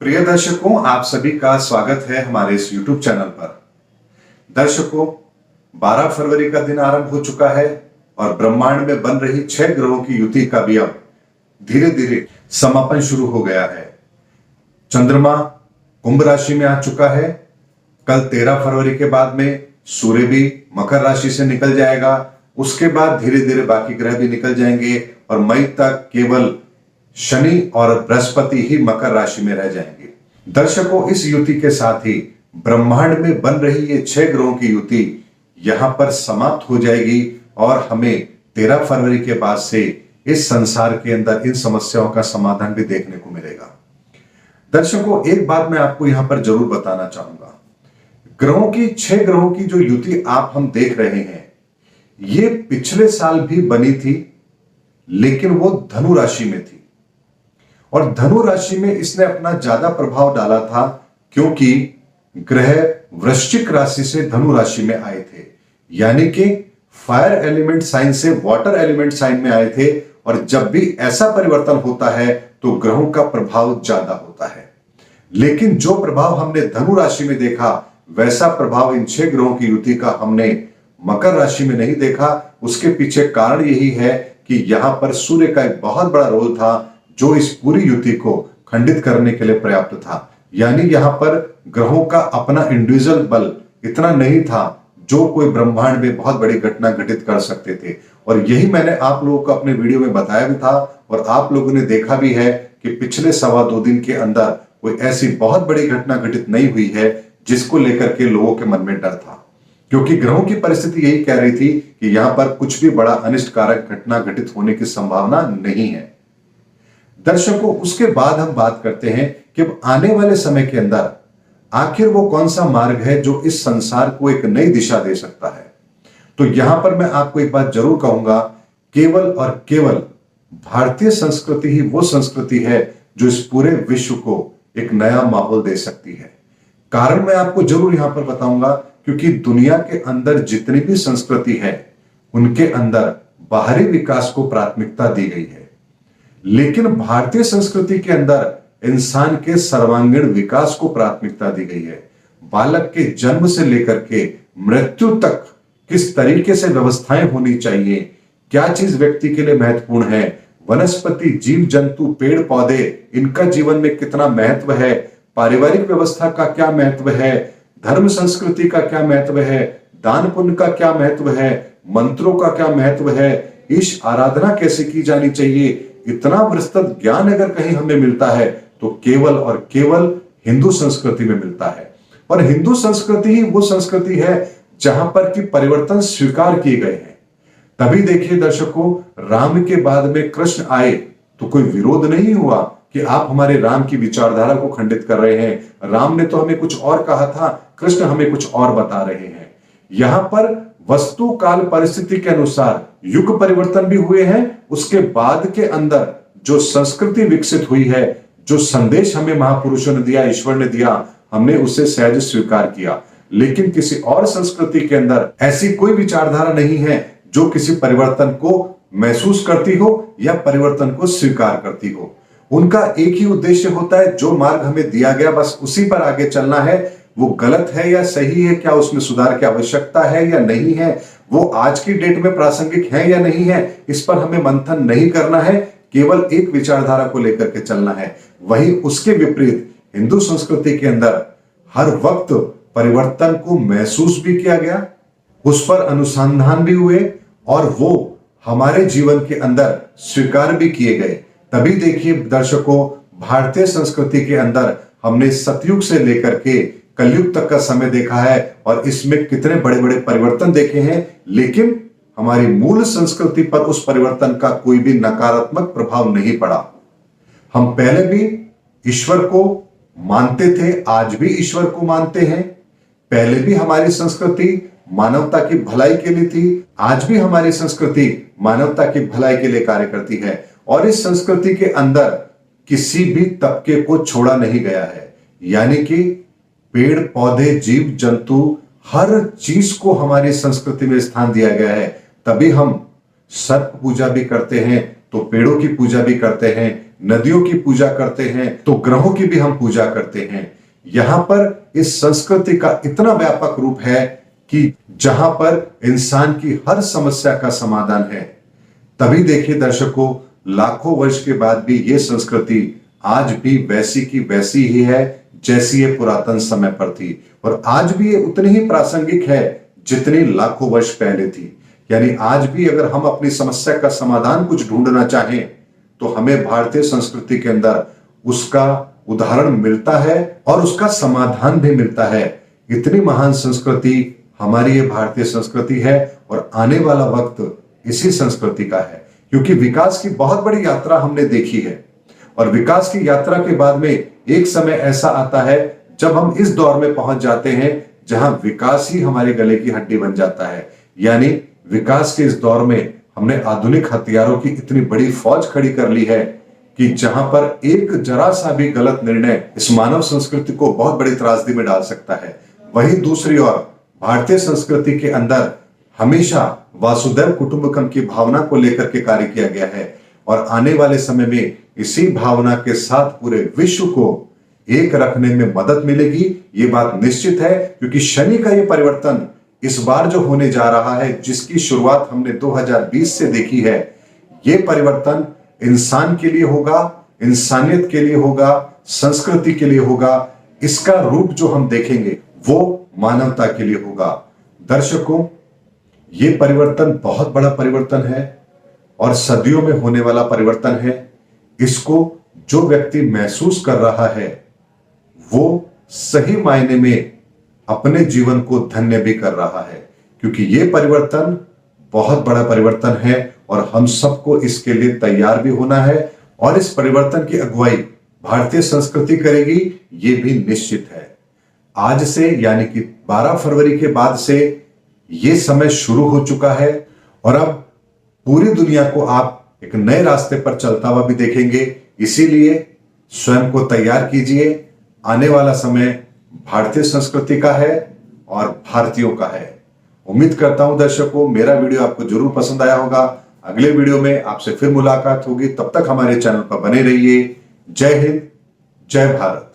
प्रिय दर्शकों, आप सभी का स्वागत है हमारे इस YouTube चैनल पर। दर्शकों, 12 फरवरी का दिन आरंभ हो चुका है और ब्रह्मांड में बन रही 6 ग्रहों की युति का भी अब धीरे धीरे समापन शुरू हो गया है। चंद्रमा कुंभ राशि में आ चुका है। कल 13 फरवरी के बाद में सूर्य भी मकर राशि से निकल जाएगा। उसके बाद धीरे धीरे बाकी ग्रह भी निकल जाएंगे और मई तक केवल शनि और बृहस्पति ही मकर राशि में रह जाएंगे। दर्शकों, इस युति के साथ ही ब्रह्मांड में बन रही ये 6 ग्रहों की युति यहां पर समाप्त हो जाएगी और हमें 13 फरवरी के बाद से इस संसार के अंदर इन समस्याओं का समाधान भी देखने को मिलेगा। दर्शकों, एक बात मैं आपको यहां पर जरूर बताना चाहूंगा। ग्रहों की 6 ग्रहों की जो युति हम देख रहे हैं, ये पिछले साल भी बनी थी, लेकिन वो धनु राशि में थी और धनु राशि में इसने अपना ज्यादा प्रभाव डाला था क्योंकि ग्रह वृश्चिक राशि से धनु राशि में आए थे, यानी कि फायर एलिमेंट साइन से वाटर एलिमेंट साइन में आए थे। और जब भी ऐसा परिवर्तन होता है तो ग्रहों का प्रभाव ज्यादा होता है, लेकिन जो प्रभाव हमने धनु राशि में देखा वैसा प्रभाव इन 6 ग्रहों की युति का हमने मकर राशि में नहीं देखा। उसके पीछे कारण यही है कि यहां पर सूर्य का एक बहुत बड़ा रोल था जो इस पूरी युति को खंडित करने के लिए पर्याप्त था। यानी यहां पर ग्रहों का अपना इंडिविजुअल बल इतना नहीं था जो कोई ब्रह्मांड में बहुत बड़ी घटना घटित कर सकते थे। और यही मैंने आप लोगों को अपने वीडियो में बताया भी था और आप लोगों ने देखा भी है कि पिछले 2.25 दिन के अंदर कोई ऐसी बहुत बड़ी घटना घटित नहीं हुई है जिसको लेकर के लोगों के मन में डर था, क्योंकि ग्रहों की परिस्थिति यही कह रही थी कि यहां पर कुछ भी बड़ा अनिष्टकारक घटना घटित होने की संभावना नहीं है। दर्शकों, उसके बाद हम बात करते हैं कि आने वाले समय के अंदर आखिर वो कौन सा मार्ग है जो इस संसार को एक नई दिशा दे सकता है। तो यहां पर मैं आपको एक बात जरूर कहूंगा, केवल और केवल भारतीय संस्कृति ही वो संस्कृति है जो इस पूरे विश्व को एक नया माहौल दे सकती है। कारण मैं आपको जरूर यहां पर बताऊंगा, क्योंकि दुनिया के अंदर जितनी भी संस्कृति है उनके अंदर बाहरी विकास को प्राथमिकता दी गई है, लेकिन भारतीय संस्कृति के अंदर इंसान के सर्वांगीण विकास को प्राथमिकता दी गई है। बालक के जन्म से लेकर के मृत्यु तक किस तरीके से व्यवस्थाएं होनी चाहिए, क्या चीज व्यक्ति के लिए महत्वपूर्ण है, वनस्पति, जीव जंतु, पेड़ पौधे, इनका जीवन में कितना महत्व है, पारिवारिक व्यवस्था का क्या महत्व है, धर्म संस्कृति का क्या महत्व है, दान पुण्य का क्या महत्व है, मंत्रों का क्या महत्व है, ईश आराधना कैसे की जानी चाहिए, इतना विस्तृत ज्ञान अगर कहीं हमें मिलता है तो केवल और केवल हिंदू संस्कृति में मिलता है। और हिंदू संस्कृति ही वो संस्कृति है जहां पर कि परिवर्तन स्वीकार किए गए हैं। तभी देखिए दर्शकों, राम के बाद में कृष्ण आए तो कोई विरोध नहीं हुआ कि आप हमारे राम की विचारधारा को खंडित कर रहे हैं। राम ने तो हमें कुछ और कहा था, कृष्ण हमें कुछ और बता रहे हैं। यहां पर वस्तु काल परिस्थिति के अनुसार युग परिवर्तन भी हुए हैं। उसके बाद के अंदर जो संस्कृति विकसित हुई है, जो संदेश हमें महापुरुषों ने दिया, ईश्वर ने दिया, हमने उसे सहज स्वीकार किया। लेकिन किसी और संस्कृति के अंदर ऐसी कोई विचारधारा नहीं है जो किसी परिवर्तन को महसूस करती हो या परिवर्तन को स्वीकार करती हो। उनका एक ही उद्देश्य होता है, जो मार्ग हमें दिया गया बस उसी पर आगे चलना है। वो गलत है या सही है, क्या उसमें सुधार की आवश्यकता है या नहीं है, वो आज की डेट में प्रासंगिक है या नहीं है, इस पर हमें मंथन नहीं करना है, केवल एक विचारधारा को लेकर के चलना है। वहीं उसके विपरीत हिंदू संस्कृति के अंदर हर वक्त परिवर्तन को महसूस भी किया गया, उस पर अनुसंधान भी हुए और वो हमारे जीवन के अंदर स्वीकार भी किए गए। तभी देखिए दर्शकों, भारतीय संस्कृति के अंदर हमने सतयुग से लेकर के कलयुग तक का समय देखा है और इसमें कितने बड़े बड़े परिवर्तन देखे हैं, लेकिन हमारी मूल संस्कृति पर उस परिवर्तन का कोई भी नकारात्मक प्रभाव नहीं पड़ा। हम पहले भी ईश्वर को मानते थे, आज भी ईश्वर को मानते हैं। पहले भी हमारी संस्कृति मानवता की भलाई के लिए थी, आज भी हमारी संस्कृति मानवता की भलाई के लिए कार्य करती है। और इस संस्कृति के अंदर किसी भी तबके को छोड़ा नहीं गया है, यानी कि पेड़ पौधे, जीव जंतु, हर चीज को हमारी संस्कृति में स्थान दिया गया है। तभी हम सर्प पूजा भी करते हैं तो पेड़ों की पूजा भी करते हैं, नदियों की पूजा करते हैं तो ग्रहों की भी हम पूजा करते हैं। यहां पर इस संस्कृति का इतना व्यापक रूप है कि जहां पर इंसान की हर समस्या का समाधान है। तभी देखिए दर्शकों, लाखों वर्ष के बाद भी ये संस्कृति आज भी वैसी की वैसी ही है जैसी ये पुरातन समय पर थी, और आज भी ये उतनी ही प्रासंगिक है जितनी लाखों वर्ष पहले थी। यानी आज भी अगर हम अपनी समस्या का समाधान कुछ ढूंढना चाहें तो हमें भारतीय संस्कृति के अंदर उसका उदाहरण मिलता है और उसका समाधान भी मिलता है। इतनी महान संस्कृति हमारी ये भारतीय संस्कृति है और आने वाला वक्त इसी संस्कृति का है, क्योंकि विकास की बहुत बड़ी यात्रा हमने देखी है और विकास की यात्रा के बाद में एक समय ऐसा आता है जब हम इस दौर में पहुंच जाते हैं जहां विकास ही हमारे गले की हड्डी बन जाता है। यानी विकास के इस दौर में हमने आधुनिक हथियारों की इतनी बड़ी फौज खड़ी कर ली है कि जहां पर एक जरा सा भी गलत निर्णय इस मानव संस्कृति को बहुत बड़ी त्रासदी में डाल सकता है। वहीं दूसरी ओर भारतीय संस्कृति के अंदर हमेशा वासुदेव कुटुंबकम की भावना को लेकर के कार्य किया गया है और आने वाले समय में इसी भावना के साथ पूरे विश्व को एक रखने में मदद मिलेगी। ये बात निश्चित है, क्योंकि शनि का ये परिवर्तन इस बार जो होने जा रहा है, जिसकी शुरुआत हमने 2020 से देखी है, ये परिवर्तन इंसान के लिए होगा, इंसानियत के लिए होगा, संस्कृति के लिए होगा। इसका रूप जो हम देखेंगे वो मानवता के लिए होगा। दर्शकों, ये परिवर्तन बहुत बड़ा परिवर्तन है और सदियों में होने वाला परिवर्तन है। इसको जो व्यक्ति महसूस कर रहा है वो सही मायने में अपने जीवन को धन्य भी कर रहा है, क्योंकि ये परिवर्तन बहुत बड़ा परिवर्तन है और हम सबको इसके लिए तैयार भी होना है और इस परिवर्तन की अगुवाई भारतीय संस्कृति करेगी, ये भी निश्चित है। आज से यानी कि 12 फरवरी के बाद से ये समय शुरू हो चुका है और अब पूरी दुनिया को आप एक नए रास्ते पर चलता हुआ भी देखेंगे। इसीलिए स्वयं को तैयार कीजिए। आने वाला समय भारतीय संस्कृति का है और भारतीयों का है। उम्मीद करता हूं दर्शकों, मेरा वीडियो आपको जरूर पसंद आया होगा। अगले वीडियो में आपसे फिर मुलाकात होगी। तब तक हमारे चैनल पर बने रहिए। जय हिंद, जय भारत।